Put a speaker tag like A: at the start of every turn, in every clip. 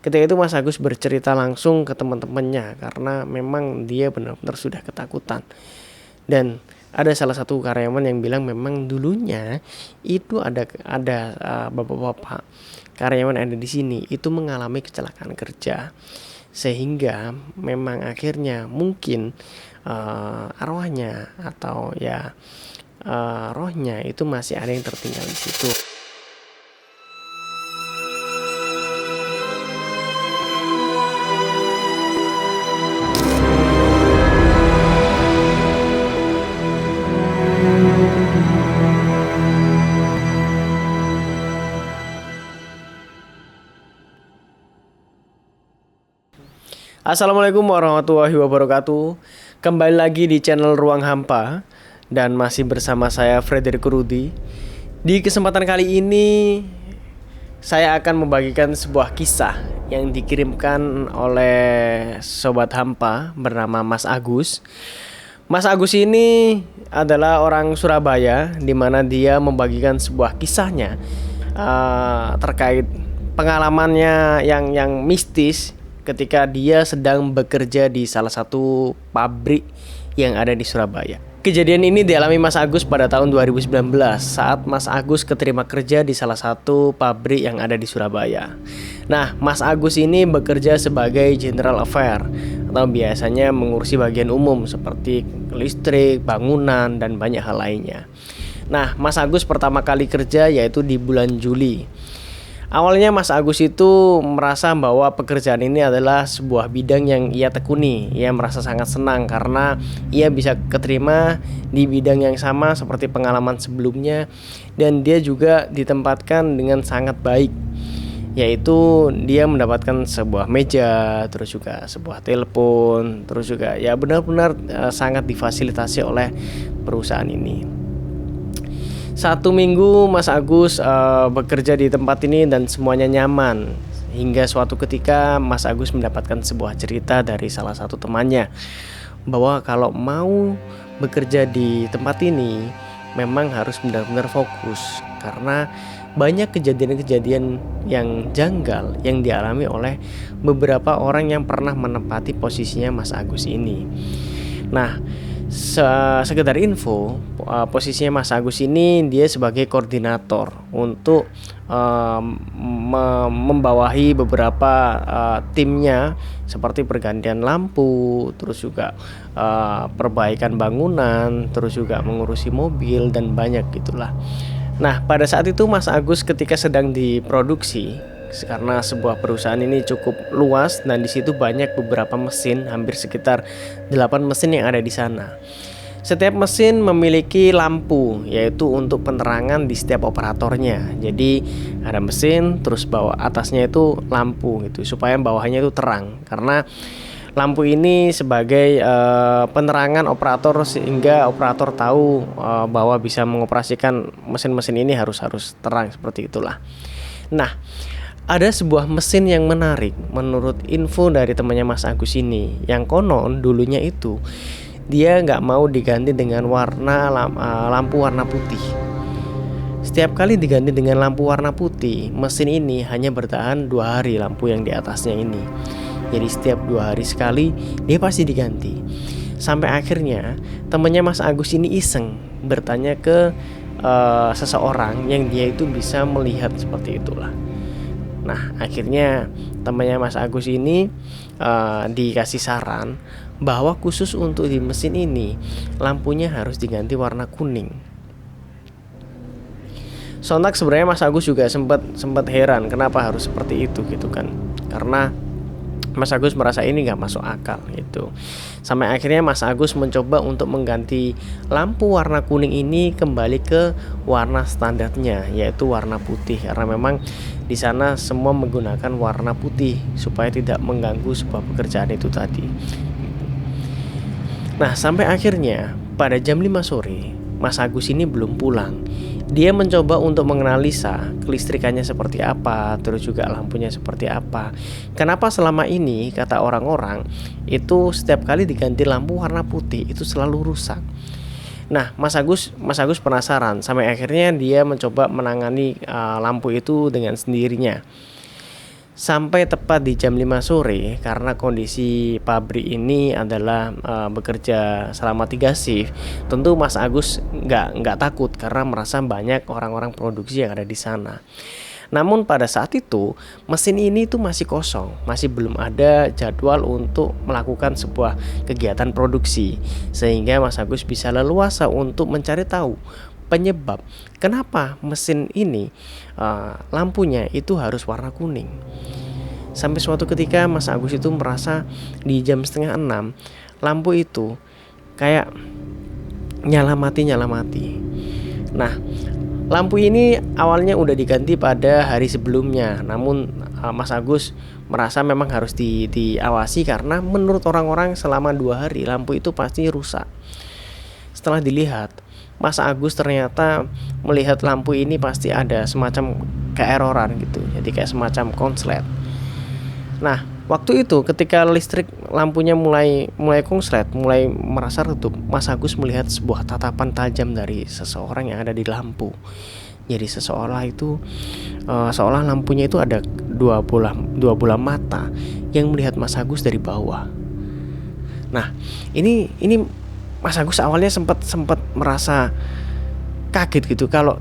A: Ketika itu Mas Agus bercerita langsung ke teman-temannya karena memang dia benar-benar sudah ketakutan. Dan ada salah satu karyawan yang bilang memang dulunya itu ada bapak-bapak karyawan yang ada di sini itu mengalami kecelakaan kerja, sehingga memang akhirnya mungkin arwahnya atau ya rohnya itu masih ada yang tertinggal di situ. Assalamualaikum warahmatullahi wabarakatuh. Kembali lagi di channel Ruang Hampa dan masih bersama saya Frederick Rudi. Di kesempatan kali ini saya akan membagikan sebuah kisah yang dikirimkan oleh sobat Hampa bernama Mas Agus. Mas Agus ini adalah orang Surabaya, di mana dia membagikan sebuah kisahnya terkait pengalamannya yang mistis ketika dia sedang bekerja di salah satu pabrik yang ada di Surabaya. Kejadian ini dialami Mas Agus pada tahun 2019 saat Mas Agus keterima kerja di salah satu pabrik yang ada di Surabaya. Nah, Mas Agus ini bekerja sebagai general affair atau biasanya mengurusi bagian umum seperti listrik, bangunan, dan banyak hal lainnya. Nah, Mas Agus pertama kali kerja yaitu di bulan Juli. Awalnya Mas Agus itu merasa bahwa pekerjaan ini adalah sebuah bidang yang ia tekuni. Ia merasa sangat senang karena ia bisa keterima di bidang yang sama seperti pengalaman sebelumnya. Dan dia juga ditempatkan dengan sangat baik, yaitu dia mendapatkan sebuah meja, terus juga sebuah telepon, terus juga ya benar-benar sangat difasilitasi oleh perusahaan ini. 1 minggu Mas Agus bekerja di tempat ini dan semuanya nyaman. Hingga suatu ketika Mas Agus mendapatkan sebuah cerita dari salah satu temannya bahwa kalau mau bekerja di tempat ini memang harus benar-benar fokus, karena banyak kejadian-kejadian yang janggal yang dialami oleh beberapa orang yang pernah menempati posisinya Mas Agus ini. Nah, sekedar info, posisinya Mas Agus ini dia sebagai koordinator untuk membawahi beberapa timnya seperti pergantian lampu, terus juga perbaikan bangunan, terus juga mengurusi mobil dan banyak gitulah. Nah, pada saat itu Mas Agus ketika sedang diproduksi, karena sebuah perusahaan ini cukup luas dan di situ banyak beberapa mesin, hampir sekitar 8 mesin yang ada di sana. Setiap mesin memiliki lampu, yaitu untuk penerangan di setiap operatornya. Jadi ada mesin, terus bawah atasnya itu lampu gitu, supaya bawahnya itu terang. Karena lampu ini sebagai penerangan operator sehingga operator tahu bahwa bisa mengoperasikan mesin-mesin ini harus terang, seperti itulah. Nah, ada sebuah mesin yang menarik menurut info dari temannya Mas Agus ini, yang konon dulunya itu dia nggak mau diganti dengan lampu warna putih. Setiap kali diganti dengan lampu warna putih, mesin ini hanya bertahan 2 hari lampu yang di atasnya ini. Jadi setiap 2 hari sekali dia pasti diganti. Sampai akhirnya temannya Mas Agus ini iseng bertanya ke seseorang yang dia itu bisa melihat seperti itulah. Nah, akhirnya temannya Mas Agus ini dikasih saran bahwa khusus untuk di mesin ini lampunya harus diganti warna kuning. Sontak sebenarnya Mas Agus juga sempat heran kenapa harus seperti itu gitu kan. Karena Mas Agus merasa ini gak masuk akal gitu. Sampai akhirnya Mas Agus mencoba untuk mengganti lampu warna kuning ini kembali ke warna standarnya, yaitu warna putih. Karena memang di sana semua menggunakan warna putih supaya tidak mengganggu sebuah pekerjaan itu tadi. Nah, sampai akhirnya pada jam 5 sore Mas Agus ini belum pulang. Dia mencoba untuk menganalisa kelistrikannya seperti apa, terus juga lampunya seperti apa. Kenapa selama ini kata orang-orang itu setiap kali diganti lampu warna putih itu selalu rusak. Nah, Mas Agus penasaran. Sampai akhirnya dia mencoba menangani lampu itu dengan sendirinya. Sampai tepat di jam 5 sore, karena kondisi pabrik ini adalah bekerja selama 3 shift. Tentu Mas Agus nggak takut karena merasa banyak orang-orang produksi yang ada di sana. Namun pada saat itu mesin ini tuh masih kosong, masih belum ada jadwal untuk melakukan sebuah kegiatan produksi, sehingga Mas Agus bisa leluasa untuk mencari tahu penyebab kenapa mesin ini lampunya itu harus warna kuning. Sampai suatu ketika Mas Agus itu merasa di jam setengah 6 lampu itu kayak nyala mati. Nah, lampu ini awalnya udah diganti pada hari sebelumnya, namun Mas Agus merasa memang harus diawasi karena menurut orang-orang selama 2 hari lampu itu pasti rusak. Setelah dilihat, Mas Agus ternyata melihat lampu ini pasti ada semacam keeroran gitu, jadi kayak semacam konslet. Nah, waktu itu ketika listrik lampunya mulai konslet, mulai merasa redup, Mas Agus melihat sebuah tatapan tajam dari seseorang yang ada di lampu. Jadi seolah lampunya itu ada dua bola mata yang melihat Mas Agus dari bawah. Nah, ini Mas Agus awalnya sempat merasa kaget gitu, kalau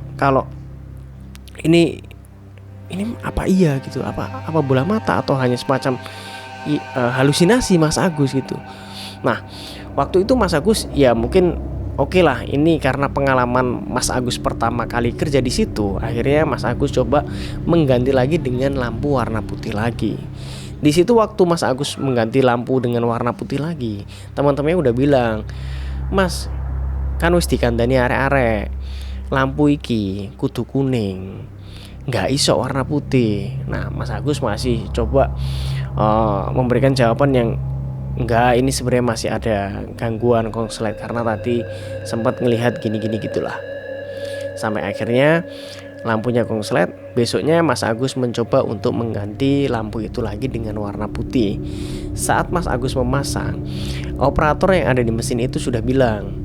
A: ini apa iya gitu, apa bola mata atau hanya semacam halusinasi Mas Agus gitu. Nah, waktu itu Mas Agus ya mungkin oke lah, ini karena pengalaman Mas Agus pertama kali kerja di situ, akhirnya Mas Agus coba mengganti lagi dengan lampu warna putih lagi. Di situ waktu Mas Agus mengganti lampu dengan warna putih lagi, teman-temannya udah bilang, "Mas, kan wis dikandani arek-arek, lampu iki kudu kuning, nggak iso warna putih." Nah, Mas Agus masih coba memberikan jawaban yang enggak, ini sebenarnya masih ada gangguan konslet karena tadi sempat ngelihat gini gitulah. Sampai akhirnya lampunya konslet. Besoknya Mas Agus mencoba untuk mengganti lampu itu lagi dengan warna putih. Saat Mas Agus memasang, operator yang ada di mesin itu sudah bilang,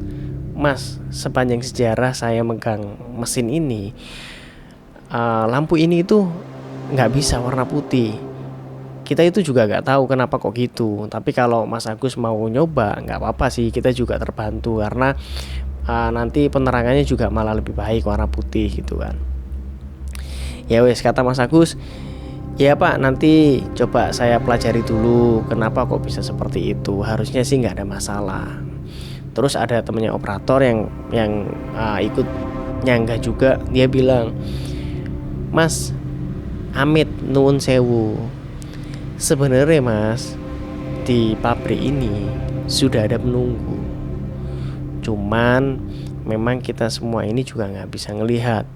A: "Mas, sepanjang sejarah saya megang mesin ini, lampu ini itu nggak bisa warna putih. Kita itu juga nggak tahu kenapa kok gitu. Tapi kalau Mas Agus mau nyoba, nggak apa-apa sih, kita juga terbantu karena nanti penerangannya juga malah lebih baik warna putih gitu kan." Ya wes, kata Mas Agus, "Ya Pak, nanti coba saya pelajari dulu kenapa kok bisa seperti itu. Harusnya sih nggak ada masalah." Terus ada temennya operator yang ikut nyangga juga. Dia bilang, "Mas, amit nuwun sewu. Sebenarnya Mas, di pabrik ini sudah ada penunggu. Cuman memang kita semua ini juga nggak bisa ngelihat.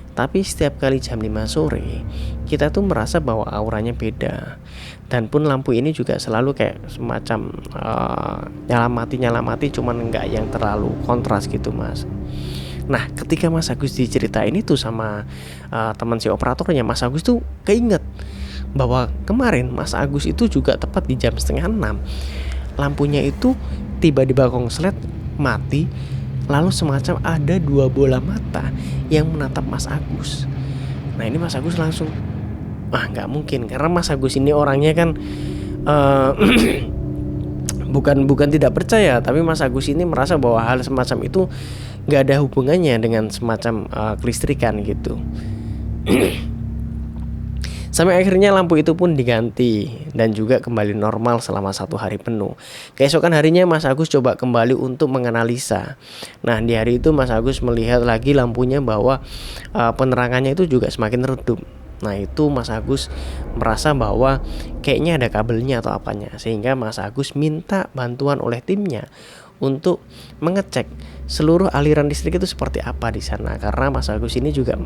A: Tapi setiap kali jam 5 sore kita tuh merasa bahwa auranya beda. Dan pun lampu ini juga selalu kayak semacam nyala mati cuman nggak yang terlalu kontras gitu Mas." Nah, ketika Mas Agus diceritain itu sama teman si operatornya, Mas Agus tuh keinget bahwa kemarin Mas Agus itu juga tepat di jam setengah 6 lampunya itu tiba-tiba konslet mati. Lalu semacam ada 2 bola mata yang menatap Mas Agus. Nah, ini Mas Agus langsung, nggak mungkin, karena Mas Agus ini orangnya kan bukan tidak percaya, tapi Mas Agus ini merasa bahwa hal semacam itu nggak ada hubungannya dengan semacam kelistrikan gitu. Sampai akhirnya lampu itu pun diganti dan juga kembali normal selama 1 hari penuh. Keesokan harinya Mas Agus coba kembali untuk menganalisa. Nah, di hari itu Mas Agus melihat lagi lampunya bahwa penerangannya itu juga semakin redup. Nah, itu Mas Agus merasa bahwa kayaknya ada kabelnya atau apanya, sehingga Mas Agus minta bantuan oleh timnya untuk mengecek seluruh aliran listrik itu seperti apa di sana, karena Mas Agus ini juga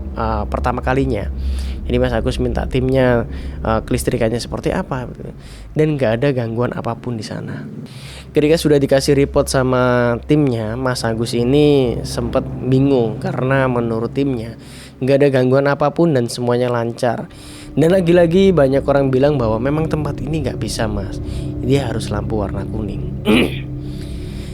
A: pertama kalinya. Jadi Mas Agus minta timnya kelistrikannya seperti apa dan nggak ada gangguan apapun di sana. Ketika sudah dikasih report sama timnya, Mas Agus ini sempat bingung karena menurut timnya nggak ada gangguan apapun dan semuanya lancar. Dan lagi-lagi banyak orang bilang bahwa memang tempat ini nggak bisa Mas, dia harus lampu warna kuning.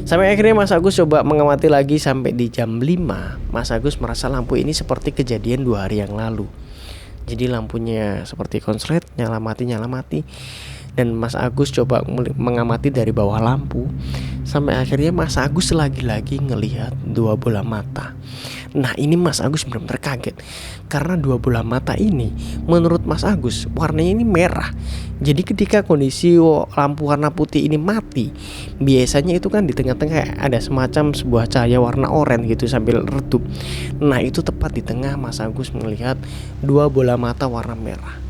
A: Sampai akhirnya Mas Agus coba mengamati lagi sampai di jam 5. Mas Agus merasa lampu ini seperti kejadian 2 hari yang lalu. Jadi lampunya seperti konslet, nyala mati. Dan Mas Agus coba mengamati dari bawah lampu. Sampai akhirnya Mas Agus lagi-lagi ngelihat dua bola mata. Nah ini Mas Agus benar-benar kaget, karena dua bola mata ini menurut Mas Agus warnanya ini merah. Jadi ketika kondisi lampu warna putih ini mati, biasanya itu kan di tengah-tengah ada semacam sebuah cahaya warna oranye gitu sambil redup. Nah itu tepat di tengah Mas Agus melihat dua bola mata warna merah.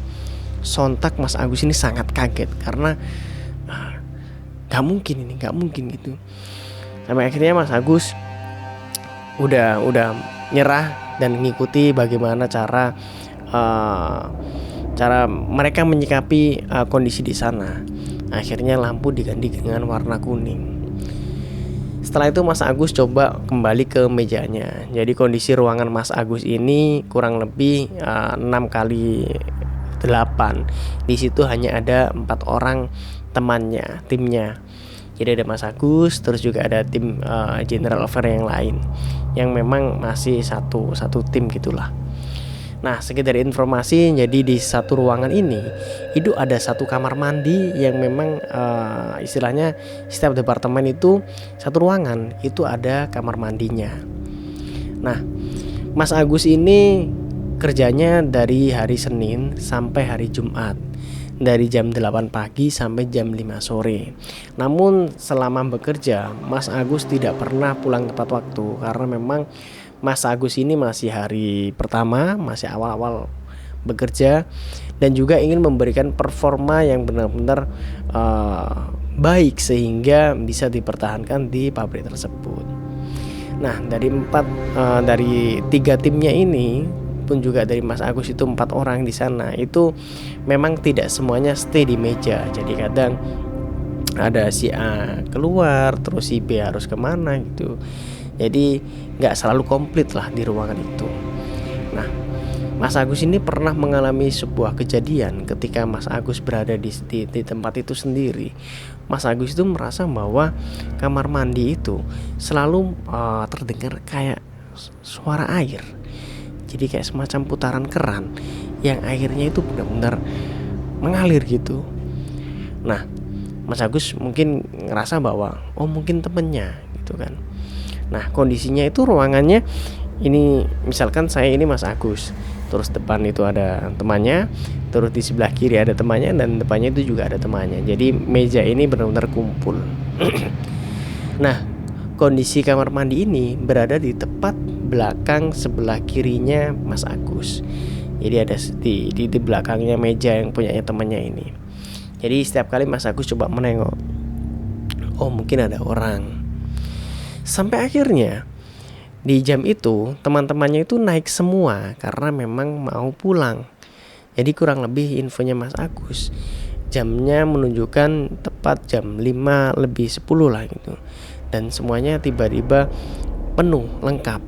A: Sontak Mas Agus ini sangat kaget karena gak mungkin gitu. Sampai akhirnya Mas Agus udah nyerah dan mengikuti bagaimana cara mereka menyikapi kondisi di sana. Akhirnya lampu diganti dengan warna kuning. Setelah itu Mas Agus coba kembali ke mejanya. Jadi kondisi ruangan Mas Agus ini kurang lebih 6x8. Di situ hanya ada 4 orang timnya. Jadi ada Mas Agus, terus juga ada tim General Affair yang lain, yang memang masih satu tim gitulah. Nah sekedar informasi, jadi di satu ruangan ini itu ada satu kamar mandi yang memang istilahnya setiap departemen itu satu ruangan itu ada kamar mandinya. Nah Mas Agus ini kerjanya dari hari Senin sampai hari Jumat, dari jam 8 pagi sampai jam 5 sore. Namun selama bekerja Mas Agus tidak pernah pulang tepat waktu, karena memang Mas Agus ini masih hari pertama, masih awal-awal bekerja, dan juga ingin memberikan performa yang benar-benar baik sehingga bisa dipertahankan di pabrik tersebut. Nah dari 3 timnya ini pun juga dari Mas Agus itu 4 orang di sana itu memang tidak semuanya stay di meja. Jadi kadang ada si A keluar, terus si B harus kemana gitu. Jadi nggak selalu komplit lah di ruangan itu. Nah Mas Agus ini pernah mengalami sebuah kejadian ketika Mas Agus berada di tempat itu sendiri. Mas Agus itu merasa bahwa kamar mandi itu selalu terdengar kayak suara air. Jadi kayak semacam putaran keran yang airnya itu benar-benar mengalir gitu. Nah Mas Agus mungkin ngerasa bahwa mungkin temennya gitu kan. Nah kondisinya itu ruangannya ini, misalkan saya ini Mas Agus, terus depan itu ada temannya, terus di sebelah kiri ada temannya, dan depannya itu juga ada temannya. Jadi meja ini benar-benar kumpul. Nah kondisi kamar mandi ini berada di tepat belakang sebelah kirinya Mas Agus. Jadi ada di belakangnya meja yang punyanya temannya ini. Jadi setiap kali Mas Agus coba menengok, mungkin ada orang. Sampai akhirnya di jam itu teman-temannya itu naik semua karena memang mau pulang. Jadi kurang lebih infonya Mas Agus, jamnya menunjukkan tepat jam 5:10 lah gitu. Dan semuanya tiba-tiba penuh, lengkap.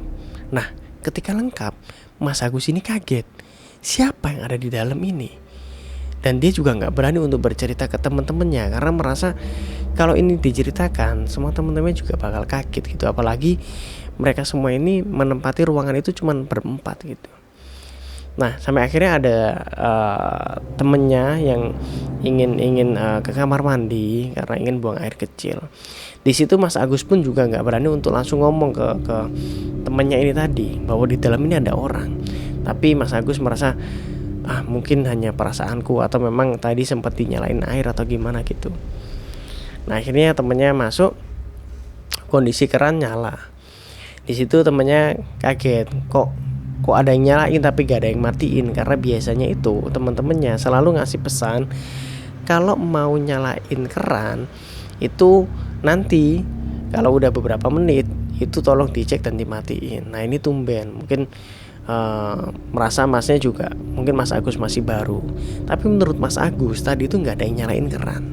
A: Nah ketika lengkap, Mas Agus ini kaget, siapa yang ada di dalam ini? Dan dia juga gak berani untuk bercerita ke teman-temannya, karena merasa kalau ini diceritakan semua teman-temannya juga bakal kaget gitu. Apalagi mereka semua ini menempati ruangan itu cuma berempat gitu. Nah sampai akhirnya ada temennya yang ingin ke kamar mandi karena ingin buang air kecil. Di situ Mas Agus pun juga nggak berani untuk langsung ngomong ke temennya ini tadi bahwa di dalam ini ada orang. Tapi Mas Agus merasa mungkin hanya perasaanku, atau memang tadi sempat dinyalain air atau gimana gitu. Nah akhirnya temennya masuk, kondisi keran nyala. Di situ temennya kaget, kok ada yang nyalain tapi gak ada yang matiin. Karena biasanya itu teman-temannya selalu ngasih pesan kalau mau nyalain keran itu nanti kalau udah beberapa menit itu tolong dicek dan dimatiin. Nah ini tumben, mungkin merasa masnya juga, mungkin Mas Agus masih baru. Tapi menurut Mas Agus tadi itu gak ada yang nyalain keran.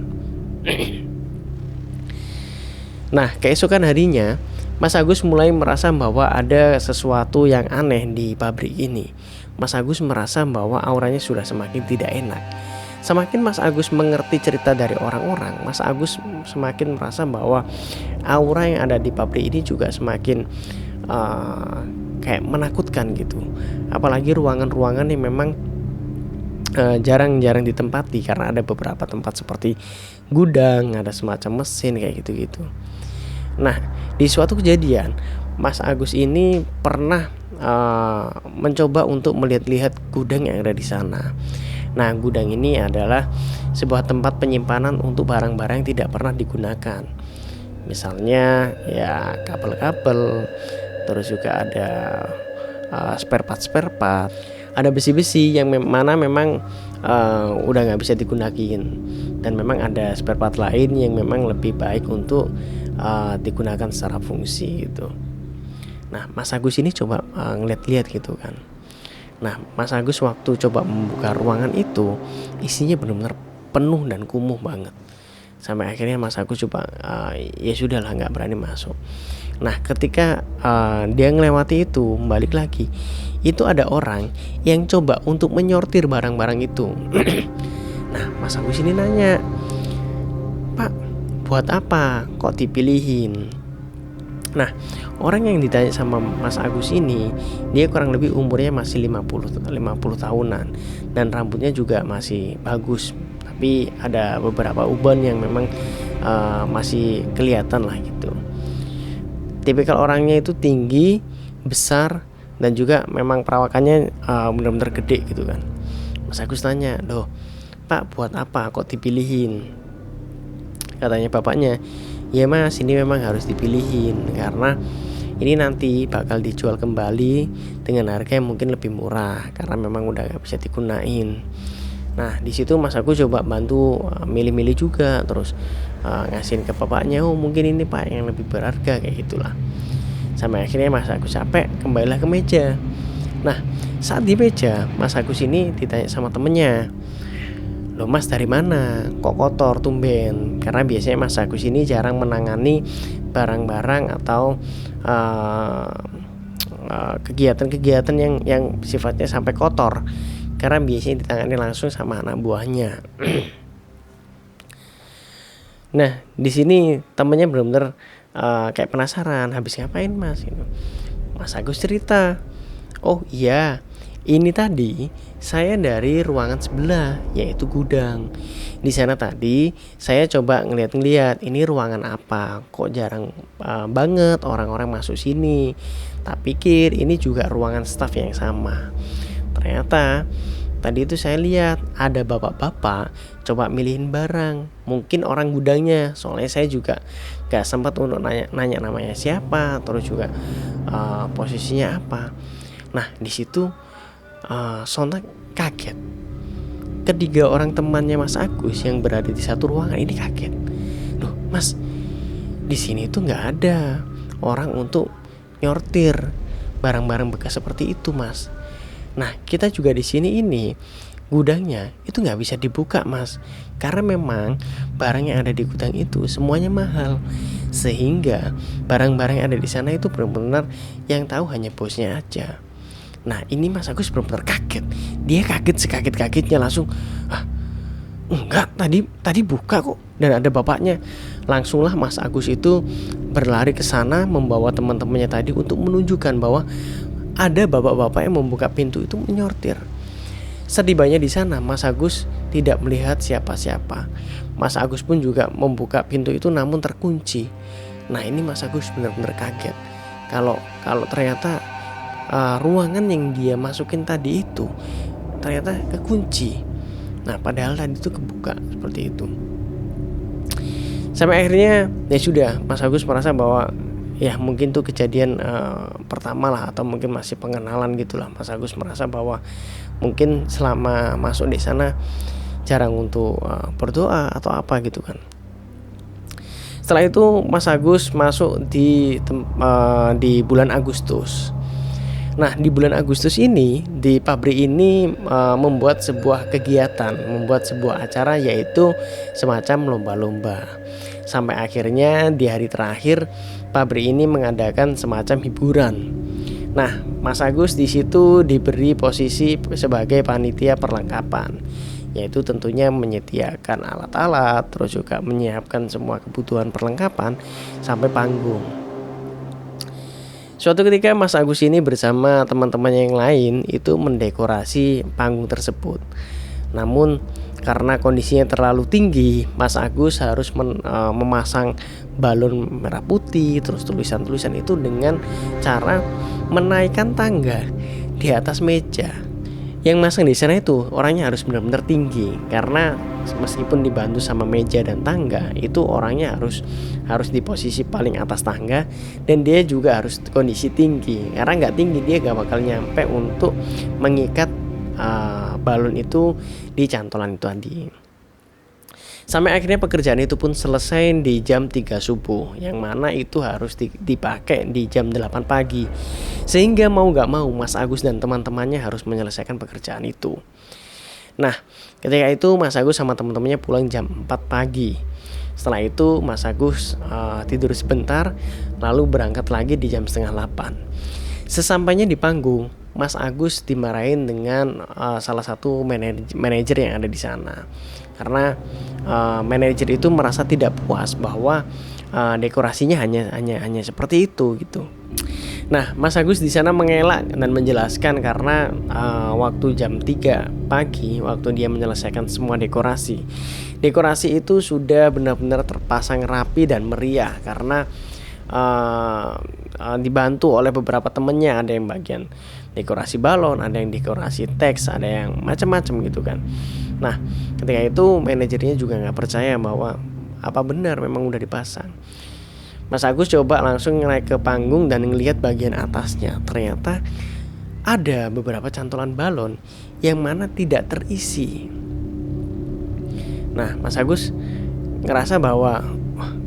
A: Nah keesokan harinya Mas Agus mulai merasa bahwa ada sesuatu yang aneh di pabrik ini. Mas Agus merasa bahwa auranya sudah semakin tidak enak. Semakin Mas Agus mengerti cerita dari orang-orang, Mas Agus semakin merasa bahwa aura yang ada di pabrik ini juga semakin kayak menakutkan gitu. Apalagi ruangan-ruangan yang memang jarang-jarang ditempati karena ada beberapa tempat seperti gudang, ada semacam mesin kayak gitu-gitu. Nah, di suatu kejadian Mas Agus ini pernah mencoba untuk melihat-lihat gudang yang ada di sana. Nah, gudang ini adalah sebuah tempat penyimpanan untuk barang-barang yang tidak pernah digunakan. Misalnya ya kabel-kabel, terus juga ada spare part, ada besi-besi yang mana memang udah nggak bisa digunakan, dan memang ada spare part lain yang memang lebih baik untuk digunakan secara fungsi gitu. Nah, Mas Agus ini coba ngeliat-liat gitu kan. Nah, Mas Agus waktu coba membuka ruangan itu, isinya benar-benar penuh dan kumuh banget. Sampai akhirnya Mas Agus coba ya sudahlah, nggak berani masuk. Nah, ketika dia ngelewati itu, balik lagi, itu ada orang yang coba untuk menyortir barang-barang itu. Nah, Mas Agus ini nanya, "Pak, buat apa kok dipilihin?" Nah, orang yang ditanya sama Mas Agus ini, dia kurang lebih umurnya masih 50 tahunan, dan rambutnya juga masih bagus, tapi ada beberapa uban yang memang masih kelihatan lah gitu. Tipikal orangnya itu tinggi, besar, dan juga memang perawakannya benar-benar gede gitu kan. Mas Agus tanya, "Loh, Pak, buat apa kok dipilihin?" Katanya bapaknya, "Ya Mas, ini memang harus dipilihin karena ini nanti bakal dijual kembali dengan harga yang mungkin lebih murah karena memang udah gak bisa digunain." Nah, di situ Mas Agus coba bantu milih-milih juga, terus ngasihin ke bapaknya, "Oh, mungkin ini Pak yang lebih berharga," kayak gitulah. Sampai akhirnya Mas Agus capek, kembalilah ke meja. Nah, saat di meja, Mas Agus ini ditanya sama temennya, "Loh Mas, dari mana? Kok kotor tumben?" Karena biasanya Mas Agus ini jarang menangani barang-barang atau kegiatan-kegiatan yang sifatnya sampai kotor, karena biasanya ditangani langsung sama anak buahnya. Nah, di sini temennya benar-benar kayak penasaran, "Habis ngapain Mas?" Gitu. Mas Agus cerita, "Oh iya, ini tadi saya dari ruangan sebelah, yaitu gudang. Di sana tadi saya coba ngeliat-ngeliat, ini ruangan apa? Kok jarang banget orang-orang masuk sini. Tak pikir ini juga ruangan staf yang sama. Ternyata tadi itu saya lihat ada bapak-bapak coba milihin barang. Mungkin orang gudangnya, soalnya saya juga gak sempat untuk nanya namanya siapa, terus juga posisinya apa." Nah, di situ sontak kaget. Ketiga orang temannya Mas Agus yang berada di satu ruangan ini kaget. "Loh Mas, di sini tuh nggak ada orang untuk nyortir barang-barang bekas seperti itu Mas. Nah, kita juga di sini ini gudangnya itu nggak bisa dibuka Mas, karena memang barang yang ada di gudang itu semuanya mahal, sehingga barang-barang yang ada di sana itu benar-benar yang tahu hanya bosnya aja." Nah, ini Mas Agus benar-benar kaget. Dia kaget sekaget-kagetnya, langsung, "Enggak, tadi buka kok dan ada bapaknya." Langsunglah Mas Agus itu berlari ke sana membawa teman-temannya tadi untuk menunjukkan bahwa ada bapak-bapak yang membuka pintu itu menyortir. Setibanya di sana, Mas Agus tidak melihat siapa-siapa. Mas Agus pun juga membuka pintu itu namun terkunci. Nah, ini Mas Agus benar-benar kaget. Kalau ternyata ruangan yang dia masukin tadi itu ternyata kekunci. Nah, padahal tadi itu kebuka seperti itu. Sampai akhirnya ya sudah, Mas Agus merasa bahwa ya mungkin tuh kejadian pertama lah, atau mungkin masih pengenalan gitulah. Mas Agus merasa bahwa mungkin selama masuk di sana jarang untuk berdoa atau apa gitu kan. Setelah itu Mas Agus masuk di bulan Agustus. Nah, di bulan Agustus ini di pabrik ini membuat sebuah kegiatan, membuat sebuah acara, yaitu semacam lomba-lomba. Sampai akhirnya di hari terakhir pabrik ini mengadakan semacam hiburan. Nah, Mas Agus di situ diberi posisi sebagai panitia perlengkapan, yaitu tentunya menyediakan alat-alat, terus juga menyiapkan semua kebutuhan perlengkapan sampai panggung. Suatu ketika Mas Agus ini bersama teman-temannya yang lain itu mendekorasi panggung tersebut. Namun karena kondisinya terlalu tinggi, Mas Agus harus memasang balon merah putih, terus tulisan-tulisan itu dengan cara menaikkan tangga di atas meja. Yang masang di sana itu orangnya harus benar-benar tinggi, karena meskipun dibantu sama meja dan tangga, itu orangnya harus di posisi paling atas tangga, dan dia juga harus kondisi tinggi, karena nggak tinggi dia gak bakal nyampe untuk mengikat balon itu di cantolan itu tadi. Sampai akhirnya pekerjaan itu pun selesai di jam 3 subuh, yang mana itu harus dipakai di jam 8 pagi. Sehingga mau gak mau Mas Agus dan teman-temannya harus menyelesaikan pekerjaan itu. Nah, ketika itu Mas Agus sama teman-temannya pulang jam 4 pagi. Setelah itu Mas Agus tidur sebentar, lalu berangkat lagi di jam setengah 8. Sesampainya di panggung, Mas Agus dimarahin dengan salah satu manajer yang ada di sana, karena manajer itu merasa tidak puas bahwa dekorasinya hanya seperti itu gitu. Nah, Mas Agus di sana mengelak dan menjelaskan karena waktu jam 3 pagi, waktu dia menyelesaikan semua dekorasi itu sudah benar-benar terpasang rapi dan meriah, karena dibantu oleh beberapa temennya. Ada yang bagian dekorasi balon, ada yang dekorasi teks, ada yang macam-macam gitu kan. Nah, ketika itu manajernya juga nggak percaya bahwa apa benar memang udah dipasang. Mas Agus coba langsung naik ke panggung dan ngelihat bagian atasnya. Ternyata ada beberapa cantolan balon yang mana tidak terisi. Nah, Mas Agus ngerasa bahwa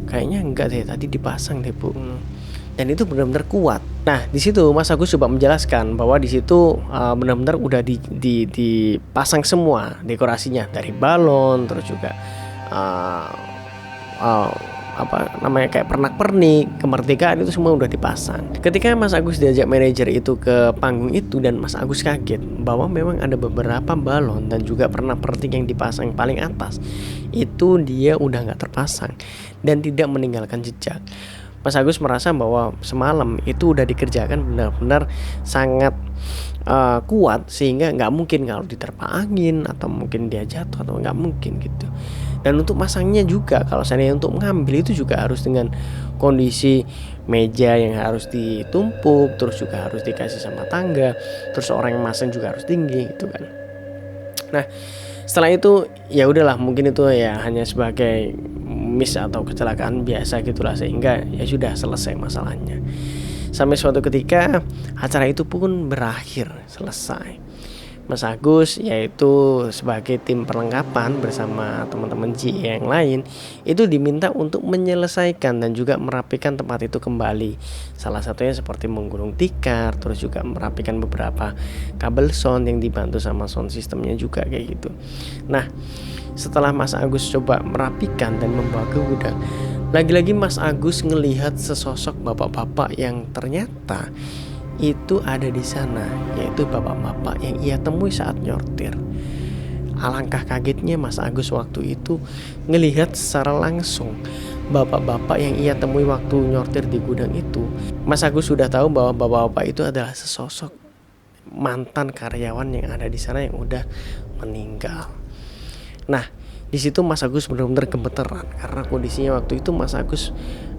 A: kayaknya enggak deh, tadi dipasang deh Bu. Dan itu benar-benar kuat. Nah, di situ Mas Agus coba menjelaskan bahwa di situ benar-benar udah dipasang semua dekorasinya, dari balon, terus juga kayak pernak-pernik kemerdekaan, itu semua udah dipasang. Ketika Mas Agus diajak manajer itu ke panggung itu, dan Mas Agus kaget bahwa memang ada beberapa balon dan juga pernak-pernik yang dipasang paling atas itu dia udah nggak terpasang dan tidak meninggalkan jejak. Mas Agus merasa bahwa semalam itu udah dikerjakan benar-benar sangat kuat, sehingga nggak mungkin kalau diterpa angin atau mungkin dia jatuh, atau nggak mungkin gitu. Dan untuk masangnya juga, kalau seandainya untuk mengambil itu juga harus dengan kondisi meja yang harus ditumpuk, terus juga harus dikasih sama tangga, terus orang yang masang juga harus tinggi gitu kan. Nah, setelah itu ya udahlah, mungkin itu ya hanya sebagai miss atau kecelakaan biasa gitulah, sehingga ya sudah selesai masalahnya. Sampai suatu ketika acara itu pun berakhir, selesai. Mas Agus yaitu sebagai tim perlengkapan bersama teman-teman GE yang lain itu diminta untuk menyelesaikan dan juga merapikan tempat itu kembali. Salah satunya seperti menggulung tikar, terus juga merapikan beberapa kabel sound yang dibantu sama sound sistemnya juga kayak gitu. Nah, setelah Mas Agus coba merapikan dan membawa ke gudang, lagi-lagi Mas Agus ngelihat sesosok bapak-bapak yang ternyata itu ada di sana, yaitu bapak-bapak yang ia temui saat nyortir. Alangkah kagetnya Mas Agus waktu itu ngelihat secara langsung bapak-bapak yang ia temui waktu nyortir di gudang itu. Mas Agus sudah tahu bahwa bapak-bapak itu adalah sesosok mantan karyawan yang ada di sana yang udah meninggal. Nah, di situ Mas Agus benar-benar gemeteran, karena kondisinya waktu itu Mas Agus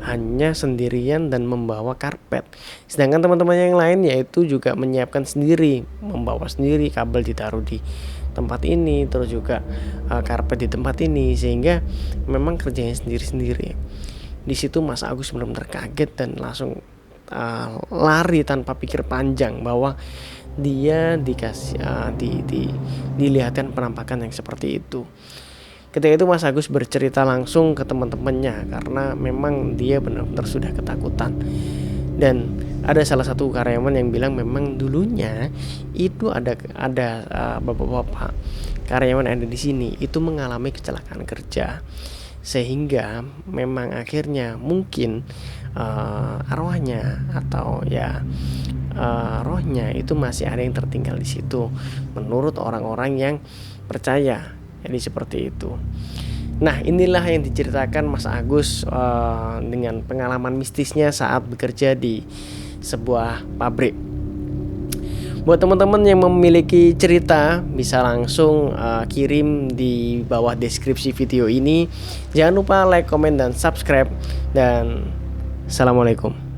A: hanya sendirian dan membawa karpet. Sedangkan teman-teman yang lain yaitu juga menyiapkan sendiri, membawa sendiri, kabel ditaruh di tempat ini, terus juga karpet di tempat ini, sehingga memang kerjanya sendiri-sendiri. Di situ Mas Agus benar-benar kaget dan langsung lari tanpa pikir panjang bahwa dia dikasih dilihatkan penampakan yang seperti itu. Ketika itu Mas Agus bercerita langsung ke teman-temannya, karena memang dia benar-benar sudah ketakutan. Dan ada salah satu karyawan yang bilang memang dulunya itu ada bapak-bapak karyawan yang ada di sini itu mengalami kecelakaan kerja, sehingga memang akhirnya mungkin arwahnya atau rohnya itu masih ada yang tertinggal di situ, menurut orang-orang yang percaya. Jadi seperti itu. Nah, inilah yang diceritakan Mas Agus dengan pengalaman mistisnya saat bekerja di sebuah pabrik. Buat teman-teman yang memiliki cerita bisa langsung kirim di bawah deskripsi video ini. Jangan lupa like, komen, dan subscribe. Dan assalamualaikum.